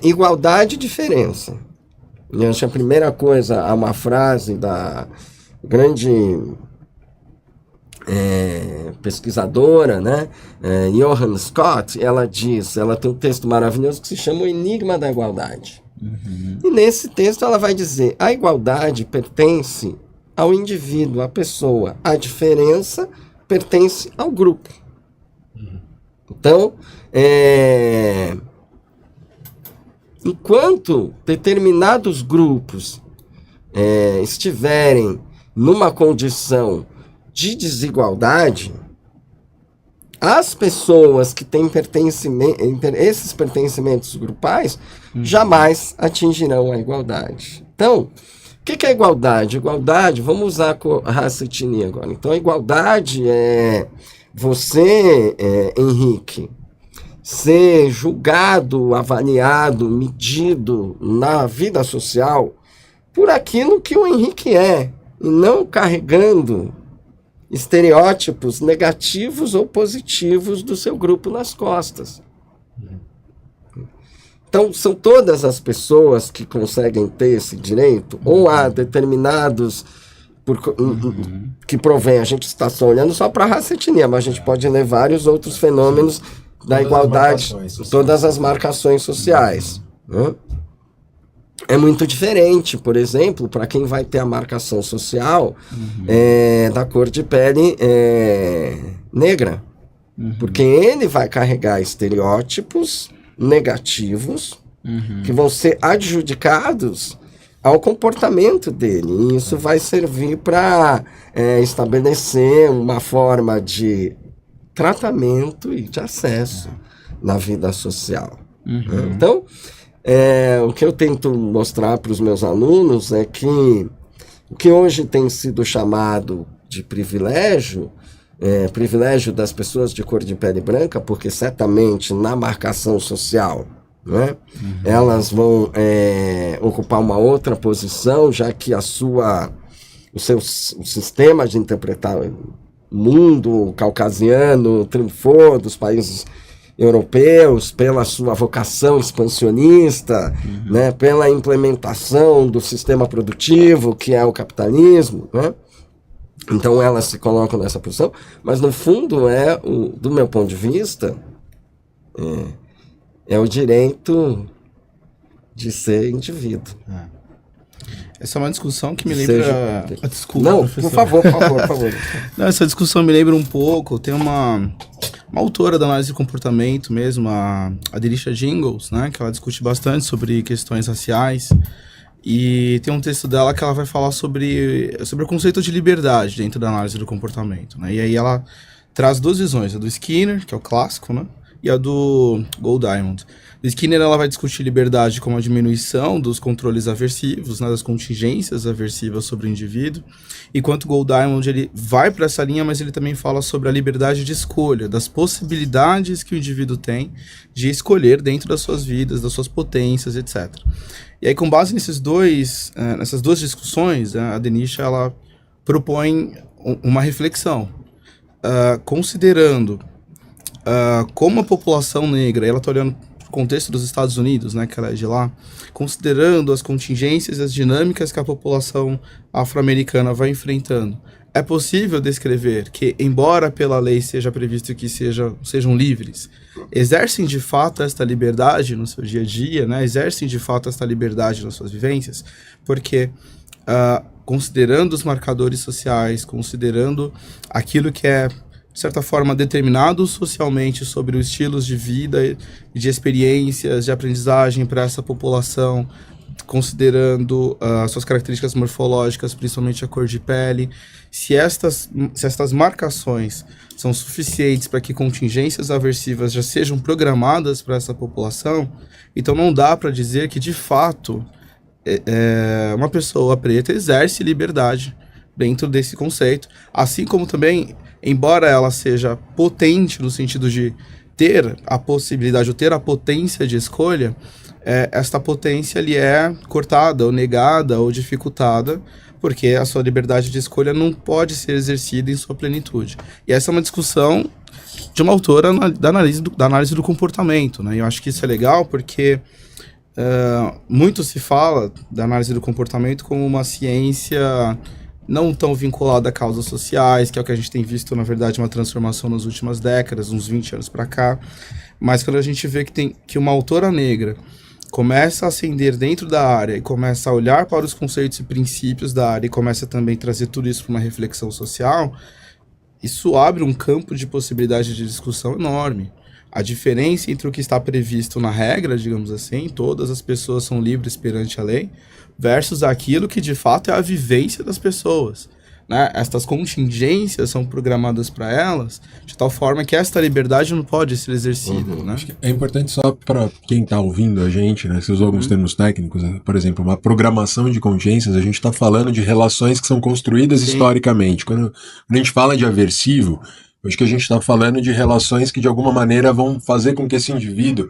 Igualdade e diferença. Eu acho que a primeira coisa, há uma frase da grande pesquisadora, né, Johann Scott, ela tem um texto maravilhoso que se chama O Enigma da Igualdade. E nesse texto ela vai dizer: a igualdade pertence ao indivíduo, à pessoa, a diferença pertence ao grupo. Então, enquanto determinados grupos estiverem numa condição de desigualdade, as pessoas que têm esses pertencimentos grupais jamais atingirão a igualdade. Então, o que é igualdade? Igualdade, vamos usar a raça e etnia agora. Então, a igualdade é você, Henrique, ser julgado, avaliado, medido na vida social por aquilo que o Henrique é, e não carregando estereótipos negativos ou positivos do seu grupo nas costas. Então, são todas as pessoas que conseguem ter esse direito, ou há determinados que provém, a gente está só olhando só para a raça e etnia, mas a gente pode ler vários outros fenômenos da igualdade, todas as marcações sociais. Né? É muito diferente, por exemplo, para quem vai ter a marcação social da cor de pele negra. Porque ele vai carregar estereótipos negativos que vão ser adjudicados ao comportamento dele. E isso vai servir para estabelecer uma forma de tratamento e de acesso na vida social. Então, o que eu tento mostrar para os meus alunos é que o que hoje tem sido chamado de privilégio, privilégio das pessoas de cor de pele branca, porque certamente na marcação social, né, elas vão ocupar uma outra posição, já que o seu sistema de interpretar o mundo caucasiano triunfou dos países europeus pela sua vocação expansionista, né, pela implementação do sistema produtivo, que é o capitalismo, né? Então elas se colocam nessa posição, mas no fundo do meu ponto de vista, é o direito de ser indivíduo. Essa é uma discussão que me lembra... Desculpa, não, professor. por favor. Não, essa discussão me lembra um pouco, tem uma autora da análise de comportamento mesmo, a Denisha Jingles, né, que ela discute bastante sobre questões raciais, e tem um texto dela que ela vai falar sobre o conceito de liberdade dentro da análise do comportamento, né, e aí ela traz duas visões, a do Skinner, que é o clássico, né, e a do Gold Diamond. Do Skinner, ela vai discutir liberdade como a diminuição dos controles aversivos, né, das contingências aversivas sobre o indivíduo, enquanto o Gold Diamond ele vai para essa linha, mas ele também fala sobre a liberdade de escolha, das possibilidades que o indivíduo tem de escolher dentro das suas vidas, das suas potências, etc. E aí, com base nessas duas discussões, a Denisha ela propõe uma reflexão, considerando como a população negra, ela está olhando para o contexto dos Estados Unidos, né, que ela é de lá, considerando as contingências e as dinâmicas que a população afro-americana vai enfrentando. É possível descrever que, embora pela lei seja previsto que sejam livres, exercem de fato esta liberdade no seu dia a dia, né, exercem de fato esta liberdade nas suas vivências, porque considerando os marcadores sociais, considerando aquilo que é de certa forma, determinados socialmente sobre os estilos de vida, de experiências, de aprendizagem para essa população, considerando suas características morfológicas, principalmente a cor de pele, se estas marcações são suficientes para que contingências aversivas já sejam programadas para essa população, então não dá para dizer que, de fato, uma pessoa preta exerce liberdade dentro desse conceito, assim como também, embora ela seja potente no sentido de ter a possibilidade ou ter a potência de escolha, esta potência lhe é cortada ou negada ou dificultada, porque a sua liberdade de escolha não pode ser exercida em sua plenitude. E essa é uma discussão de uma autora da análise do comportamento, né? E eu acho que isso é legal porque Muito se fala da análise do comportamento como uma ciência não tão vinculada a causas sociais, que é o que a gente tem visto, na verdade, uma transformação nas últimas décadas, uns 20 anos para cá. Mas quando a gente vê que uma autora negra começa a ascender dentro da área e começa a olhar para os conceitos e princípios da área e começa também a trazer tudo isso para uma reflexão social, isso abre um campo de possibilidade de discussão enorme. A diferença entre o que está previsto na regra, digamos assim, todas as pessoas são livres perante a lei, versus aquilo que de fato é a vivência das pessoas. Né? Estas contingências são programadas para elas de tal forma que esta liberdade não pode ser exercida. Né? Acho que é importante só para quem está ouvindo a gente, né? Você usou alguns termos técnicos, né? Por exemplo, uma programação de contingências, a gente está falando de relações que são construídas historicamente. Quando a gente fala de aversivo, acho que a gente está falando de relações que de alguma maneira vão fazer com que esse indivíduo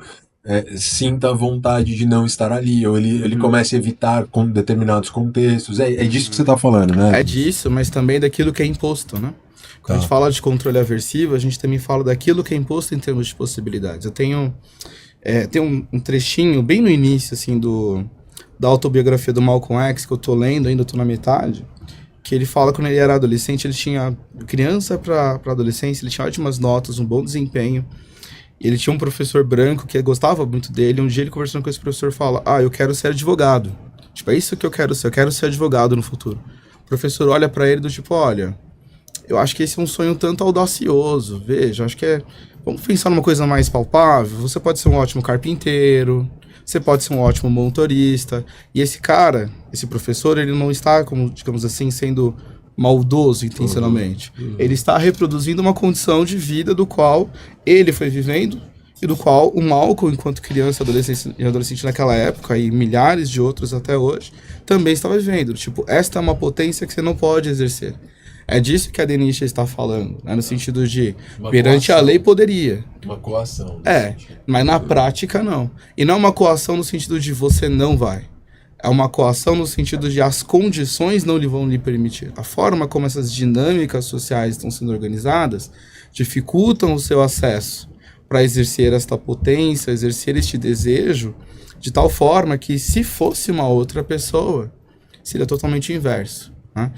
sinta a vontade de não estar ali, ou ele comece a evitar com determinados contextos. É disso que você está falando, né? É disso, mas também daquilo que é imposto, né? Quando a gente fala de controle aversivo, a gente também fala daquilo que é imposto em termos de possibilidades. Eu tenho um trechinho bem no início, assim, da autobiografia do Malcolm X, que eu tô lendo, ainda tô na metade, que ele fala que quando ele era adolescente, ele tinha criança para adolescência, ele tinha ótimas notas, um bom desempenho. Ele tinha um professor branco que gostava muito dele. Um dia ele conversando com esse professor fala: eu quero ser advogado. Tipo, é isso que eu quero ser advogado no futuro. O professor olha pra ele do tipo: olha, eu acho que esse é um sonho tanto audacioso. Veja, acho que vamos pensar numa coisa mais palpável. Você pode ser um ótimo carpinteiro, você pode ser um ótimo motorista. E esse cara, esse professor, ele não está, como, digamos assim, sendo maldoso intencionalmente. Ele está reproduzindo uma condição de vida do qual ele foi vivendo e do qual o Malcolm, enquanto criança e adolescente naquela época, e milhares de outros até hoje, também estava vivendo. Tipo, esta é uma potência que você não pode exercer. É disso que a Denisha está falando, né? No sentido de, perante a lei poderia. Uma coação. Mas na prática não. E não é uma coação no sentido de você não vai. É uma coação no sentido de as condições não lhe vão lhe permitir. A forma como essas dinâmicas sociais estão sendo organizadas dificultam o seu acesso para exercer esta potência, exercer este desejo, de tal forma que, se fosse uma outra pessoa, seria totalmente inverso. Né?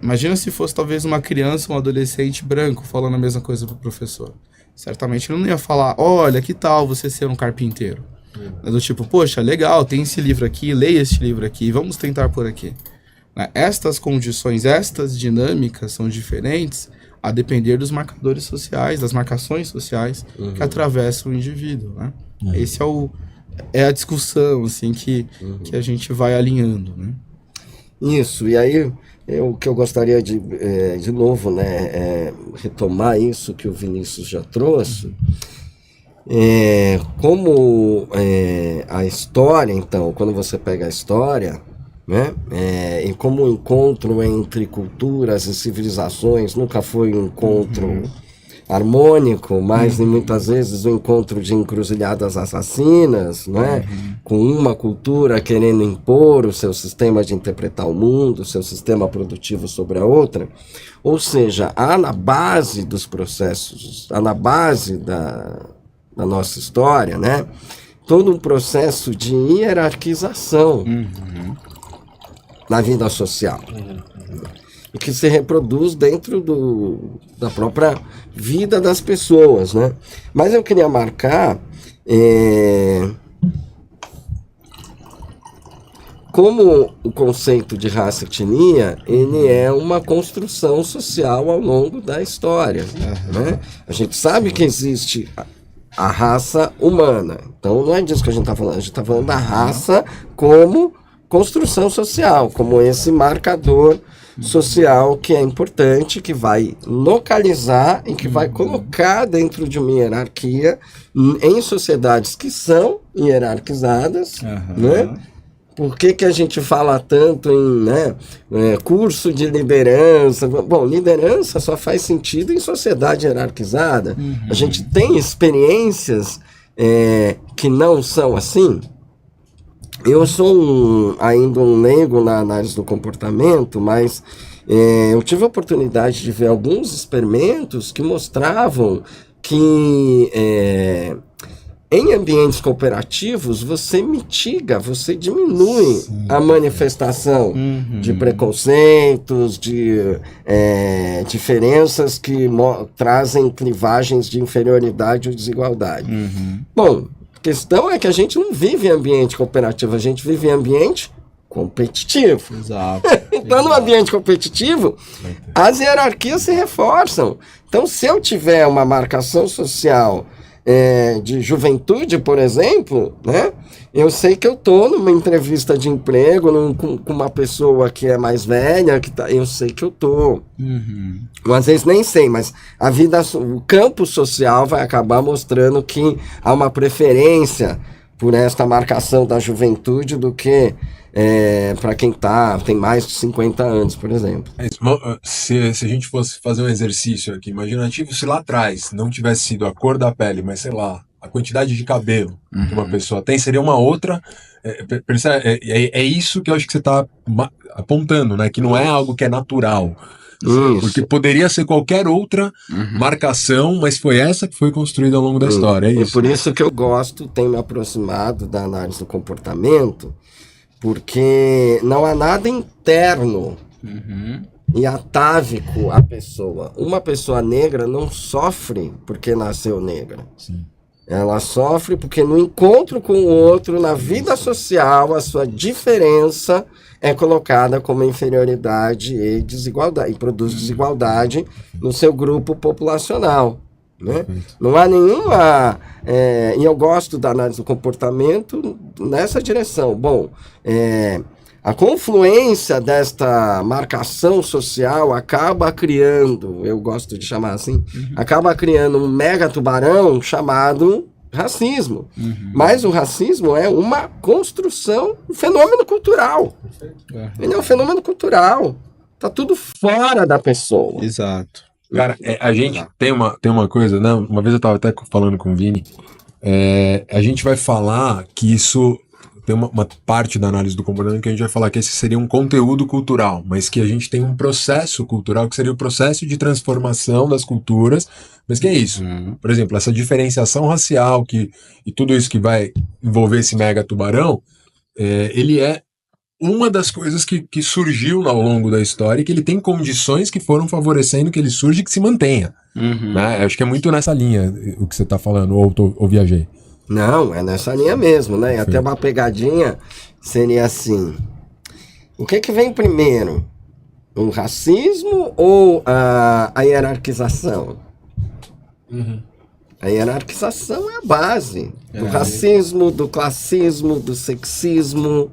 Imagina se fosse talvez uma criança, um adolescente branco falando a mesma coisa para o professor. Certamente ele não ia falar: olha, que tal você ser um carpinteiro? Do tipo, poxa, legal, tem esse livro aqui, leia este livro aqui, vamos tentar por aqui. Estas condições, estas dinâmicas são diferentes a depender dos marcadores sociais, das marcações sociais que atravessam o indivíduo. Né? Esse é a discussão assim, que a gente vai alinhando. Né? Isso, e aí o que eu gostaria de novo, né, retomar isso que o Vinícius já trouxe. Como a história, então, quando você pega a história, né, e como o encontro entre culturas e civilizações nunca foi um encontro harmônico, mas muitas vezes um encontro de encruzilhadas assassinas, né, com uma cultura querendo impor o seu sistema de interpretar o mundo, o seu sistema produtivo sobre a outra. Ou seja, há na base dos processos, há na base da nossa história, né, todo um processo de hierarquização na vida social, e que se reproduz dentro da própria vida das pessoas, né. Mas eu queria marcar como o conceito de raça e etnia, ele é uma construção social ao longo da história, né. A gente sabe que existe a raça humana. Então não é disso que a gente está falando. A gente está falando da raça como construção social, como esse marcador social que é importante, que vai localizar e que vai colocar dentro de uma hierarquia em sociedades que são hierarquizadas, né? Por que a gente fala tanto em, né, curso de liderança? Bom, liderança só faz sentido em sociedade hierarquizada. A gente tem experiências que não são assim. Eu sou ainda um leigo na análise do comportamento, mas eu tive a oportunidade de ver alguns experimentos que mostravam que em ambientes cooperativos, você mitiga, você diminui a manifestação de preconceitos, de diferenças que trazem clivagens de inferioridade ou desigualdade. Bom, a questão é que a gente não vive em ambiente cooperativo, a gente vive em ambiente competitivo. Exato. Então, no ambiente competitivo, as hierarquias se reforçam. Então, se eu tiver uma marcação social de juventude, por exemplo, né, eu sei que eu estou numa entrevista de emprego com uma pessoa que é mais velha, eu sei que eu estou. Às vezes nem sei, mas o campo social vai acabar mostrando que há uma preferência por esta marcação da juventude do que para quem tem mais de 50 anos, por exemplo. Se a gente fosse fazer um exercício aqui imaginativo, se lá atrás não tivesse sido a cor da pele, mas sei lá, a quantidade de cabelo que uma pessoa tem, seria uma outra. É isso que eu acho que você está apontando, né? Que não é algo que é natural. Isso. Porque poderia ser qualquer outra marcação, mas foi essa que foi construída ao longo da história. É isso. E por isso que eu tenho me aproximado da análise do comportamento, porque não há nada interno e atávico à pessoa. Uma pessoa negra não sofre porque nasceu negra. Sim. Ela sofre porque no encontro com o outro, na vida social, a sua diferença é colocada como inferioridade e desigualdade, e produz desigualdade no seu grupo populacional. Né? Não há nenhuma... e eu gosto da análise do comportamento nessa direção. Bom, a confluência desta marcação social acaba criando, eu gosto de chamar assim, acaba criando um mega tubarão chamado racismo. Mas o racismo é uma construção, um fenômeno cultural. Ele é um fenômeno cultural. Está tudo fora da pessoa. Exato. Cara, a gente tem uma coisa, né? Uma vez eu estava até falando com o Vini, a gente vai falar que isso tem uma parte da análise do comportamento que a gente vai falar que esse seria um conteúdo cultural, mas que a gente tem um processo cultural que seria o processo de transformação das culturas, mas que é isso. Por exemplo, essa diferenciação racial e tudo isso que vai envolver esse mega tubarão, ele é uma das coisas que surgiu ao longo da história e que ele tem condições que foram favorecendo que ele surja e que se mantenha. Né? Acho que é muito nessa linha o que você está falando, ou viajei. Não, é nessa linha mesmo, né? E até uma pegadinha seria assim: o que vem primeiro? O racismo ou a hierarquização? A hierarquização é a base do racismo, do classismo, do sexismo.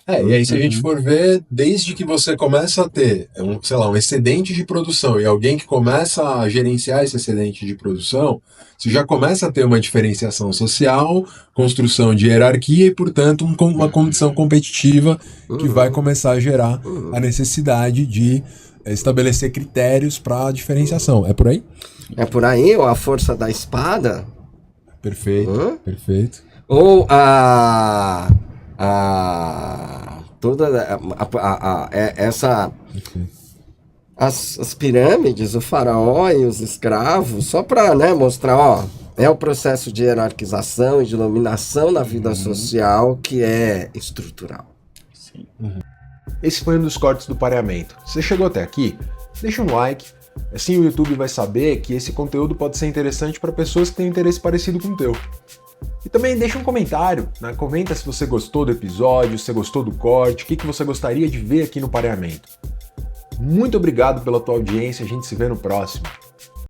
E aí se a gente for ver, desde que você começa a ter, um excedente de produção e alguém que começa a gerenciar esse excedente de produção, você já começa a ter uma diferenciação social, construção de hierarquia e, portanto, uma condição competitiva que vai começar a gerar a necessidade de estabelecer critérios para diferenciação. É por aí? É por aí, ou a força da espada. Perfeito, perfeito. Ou as pirâmides, o faraó e os escravos, só para mostrar, é o processo de hierarquização e de dominação na vida social que é estrutural. Sim. Esse foi um dos cortes do pareamento. Se você chegou até aqui, deixa um like, assim o YouTube vai saber que esse conteúdo pode ser interessante para pessoas que têm interesse parecido com o teu. E também deixa um comentário, né? Comenta se você gostou do episódio, se você gostou do corte, o que você gostaria de ver aqui no pareamento. Muito obrigado pela tua audiência, a gente se vê no próximo.